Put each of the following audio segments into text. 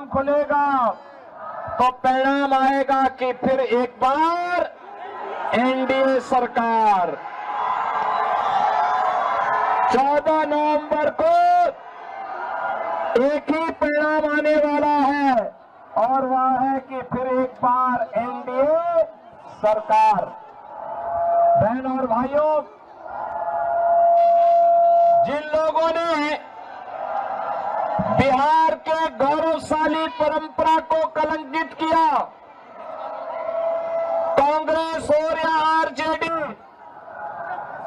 खुलेगा तो परिणाम आएगा कि फिर एक बार एनडीए सरकार 14 नवंबर को एक ही परिणाम आने वाला है और वह है कि फिर एक बार एनडीए सरकार। बहन और भाइयों, जिन लोगों ने बिहार के गौरवशाली परंपरा को कलंकित किया, कांग्रेस और या आरजेडी,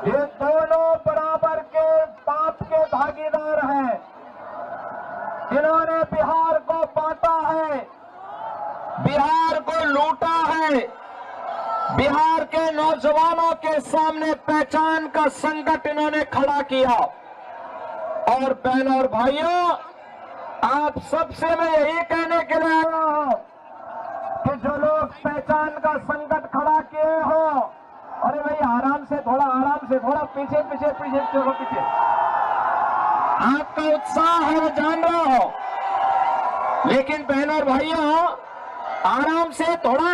ये दोनों बराबर के पाप के भागीदार हैं। इन्होंने बिहार को बांटा है, बिहार को लूटा है, बिहार के नौजवानों के सामने पहचान का संकट इन्होंने खड़ा किया। और बहनों और भाइयों, आप सबसे मैं यही कहने के लिए आया हूं कि जो लोग पहचान का संकट खड़ा किए हो, अरे भाई आराम से थोड़ा पीछे चलो पीछे। आपका उत्साह है मैं जान रहा हूं, लेकिन बहनों और भाइयों आराम से थोड़ा,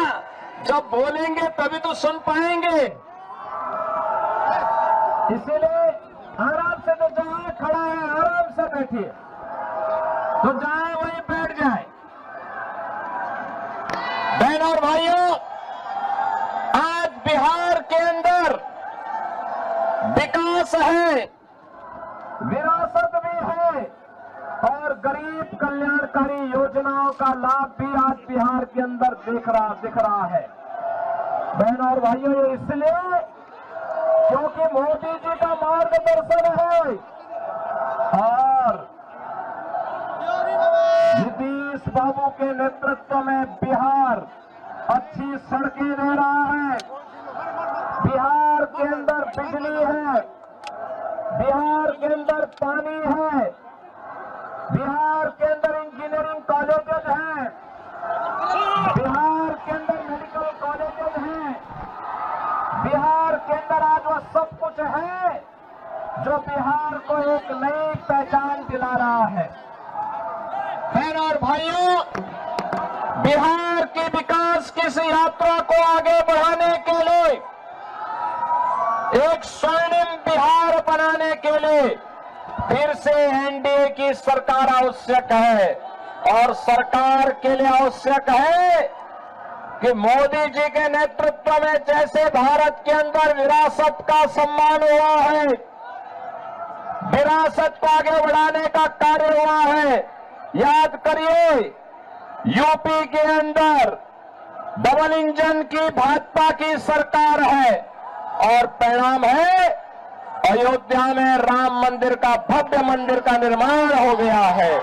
जब बोलेंगे तभी तो सुन पाएंगे। इसीलिए आराम से, तो जहां खड़ा है आराम से बैठिए, तो जाए वहीं बैठ जाए। बहनों और भाइयों, आज बिहार के अंदर विकास है, विरासत भी है और गरीब कल्याणकारी योजनाओं का लाभ भी आज बिहार के अंदर दिख रहा है। बहनों और भाइयों, ये इसलिए क्योंकि मोदी जी का मार्गदर्शन है और नीतीश बाबू के नेतृत्व में बिहार अच्छी सड़कें दे रहा है, बिहार के अंदर बिजली है, बिहार के अंदर पानी है, बिहार के अंदर इंजीनियरिंग कॉलेजेस हैं, बिहार के अंदर मेडिकल कॉलेजेस हैं, बिहार के अंदर आज वह सब कुछ है जो बिहार को एक नई पहचान दिला रहा है। बहनों और भाइयों, बिहार की विकास की इस यात्रा को आगे बढ़ाने के लिए, एक स्वर्णिम बिहार बनाने के लिए फिर से एनडीए की सरकार आवश्यक है। और सरकार के लिए आवश्यक है कि मोदी जी के नेतृत्व में जैसे भारत के अंदर विरासत का सम्मान हुआ है, विरासत को आगे बढ़ाने का कार्य हुआ है। याद करिए, यूपी के अंदर डबल इंजन की भाजपा की सरकार है और परिणाम है अयोध्या में राम मंदिर का, भव्य मंदिर का निर्माण हो गया है।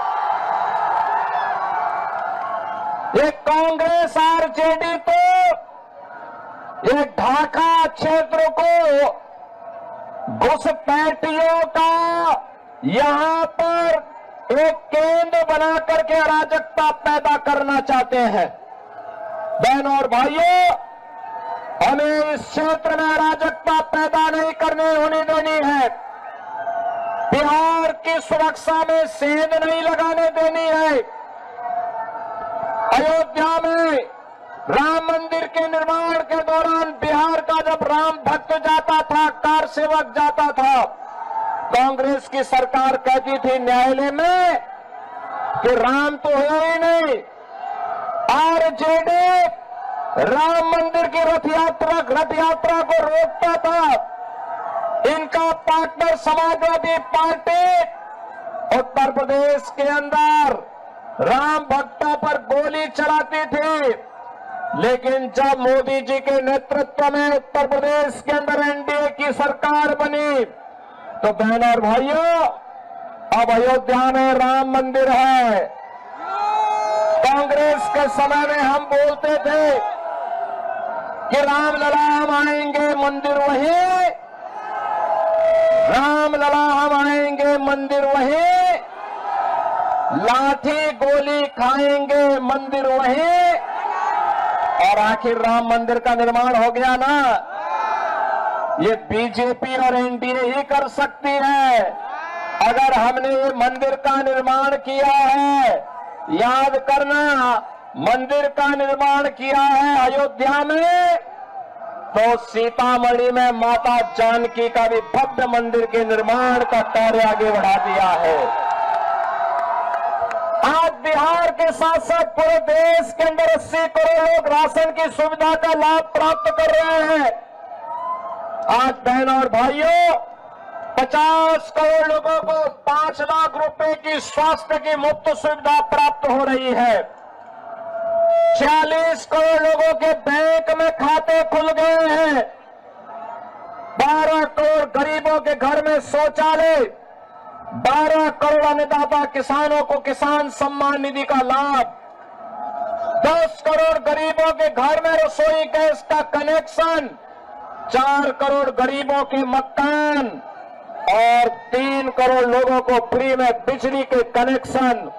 ये कांग्रेस आरजेडी तो ये ढाका क्षेत्र को घुसपैठियों का यहां पर एक केंद्र बना करके अराजकता पैदा करना चाहते हैं। बहनों और भाइयों, हमें इस क्षेत्र में अराजकता पैदा नहीं होने देनी है। बिहार की सुरक्षा में सेंध नहीं लगाने देनी है। अयोध्या में राम मंदिर के निर्माण के दौरान बिहार का जब राम भक्त जाता था, कार सेवक जाता था, कांग्रेस की सरकार कहती थी न्यायालय में कि राम तो है ही नहीं। आरजेडी राम मंदिर की रथ यात्रा को रोकता था। इनका पार्टनर समाजवादी पार्टी उत्तर प्रदेश के अंदर राम भक्तों पर गोली चलाती थी, लेकिन जब मोदी जी के नेतृत्व में उत्तर प्रदेश के अंदर एनडीए की सरकार बनी तो बहनों और भाइयों, अब अयोध्या में राम मंदिर है। कांग्रेस के समय में हम बोलते थे कि राम लला हम आएंगे मंदिर वहीं, राम लला हम आएंगे मंदिर वहीं, लाठी गोली खाएंगे मंदिर वहीं, और आखिर राम मंदिर का निर्माण हो गया ना। ये बीजेपी और एनडीए ही कर सकती है। अगर हमने ये मंदिर का निर्माण किया है याद करना, मंदिर का निर्माण किया है अयोध्या में, तो सीतामढ़ी में माता जानकी का भी भव्य मंदिर के निर्माण का कार्य आगे बढ़ा दिया है। आज बिहार के साथ साथ पूरे देश के अंदर 80 करोड़ लोग राशन की सुविधा का लाभ प्राप्त कर रहे हैं। आज बहन और भाइयों, 50 करोड़ लोगों को 5 लाख रुपए की स्वास्थ्य की मुफ्त सुविधा प्राप्त हो रही है। 46 करोड़ लोगों के बैंक में खाते खुल गए हैं। 12 करोड़ गरीबों के घर में शौचालय, 12 करोड़ अन्नदाता किसानों को किसान सम्मान निधि का लाभ, 10 करोड़ गरीबों के घर में रसोई गैस का कनेक्शन, 4 करोड़ गरीबों के मकान और 3 करोड़ लोगों को फ्री में बिजली के कनेक्शन,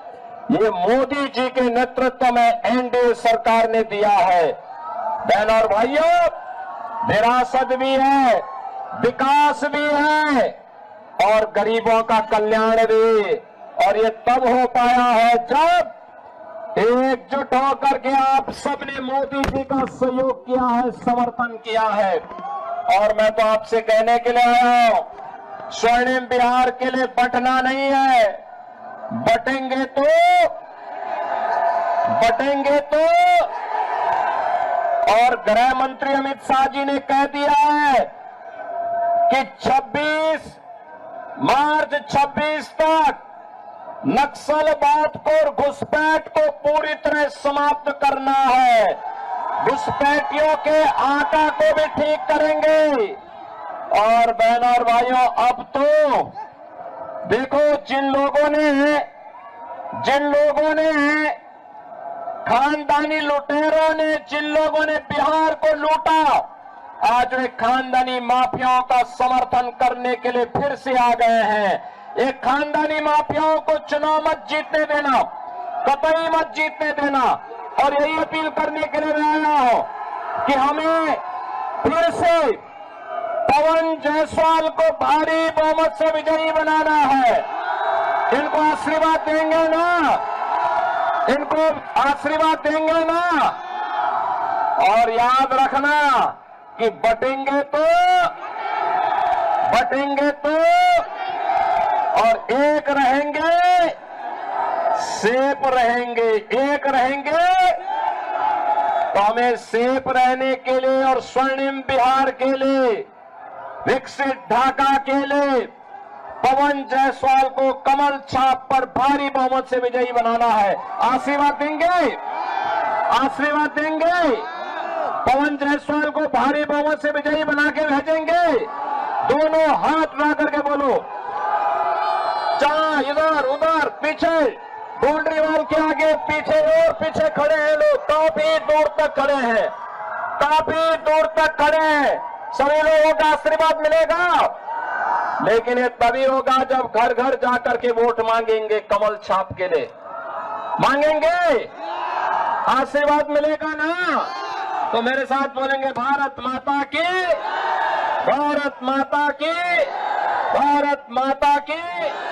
ये मोदी जी के नेतृत्व में एनडीए सरकार ने दिया है। बहन और भाइयों, विरासत भी है, विकास भी है और गरीबों का कल्याण भी। और ये तब हो पाया है जब एकजुट होकर के आप सबने मोदी जी का सहयोग किया है, समर्थन किया है। और मैं तो आपसे कहने के लिए आया हूं, स्वर्णिम बिहार के लिए बंटना नहीं है, बटेंगे तो और गृह मंत्री अमित शाह जी ने कह दिया है कि 26 मार्च 26 तक नक्सलवाद को और घुसपैठ को पूरी तरह समाप्त करना है। घुसपैठियों के आटा को भी ठीक करेंगे। और बहनों और भाइयों, अब तो देखो, जिन लोगों ने खानदानी लुटेरों ने, जिन लोगों ने बिहार को लूटा, आज वे खानदानी माफियाओं का समर्थन करने के लिए फिर से आ गए हैं। एक खानदानी माफियाओं को चुनाव मत जीतने देना, कतई मत जीतने देना। और यही अपील करने के लिए मैं आया हूं कि हमें फिर से पवन जायसवाल को भारी बहुमत से विजयी बनाना है। इनको आशीर्वाद देंगे ना? इनको आशीर्वाद देंगे ना? और याद रखना कि बटेंगे तो और एक रहेंगे, सेफ रहेंगे। एक रहेंगे तो हमें सेफ रहने के लिए और स्वर्णिम बिहार के लिए, विकसित ढाका के लिए पवन जायसवाल को कमल छाप पर भारी बहुमत से विजयी बनाना है। आशीर्वाद देंगे? आशीर्वाद देंगे? पवन जायसवाल को भारी बहुमत से विजयी बना के भेजेंगे। दोनों हाथ ला करके बोलो। जहां इधर उधर पीछे, बाउंड्री वॉल के आगे पीछे और पीछे खड़े हैं लोग, काफी दूर तक खड़े हैं, काफी दूर तक खड़े हैं। सभी लोगों का आशीर्वाद मिलेगा, लेकिन ये तभी होगा जब घर घर जाकर के वोट मांगेंगे। कमल छाप के लिए मांगेंगे, आशीर्वाद मिलेगा ना? तो मेरे साथ बोलेंगे, भारत माता की, भारत माता की, भारत माता की।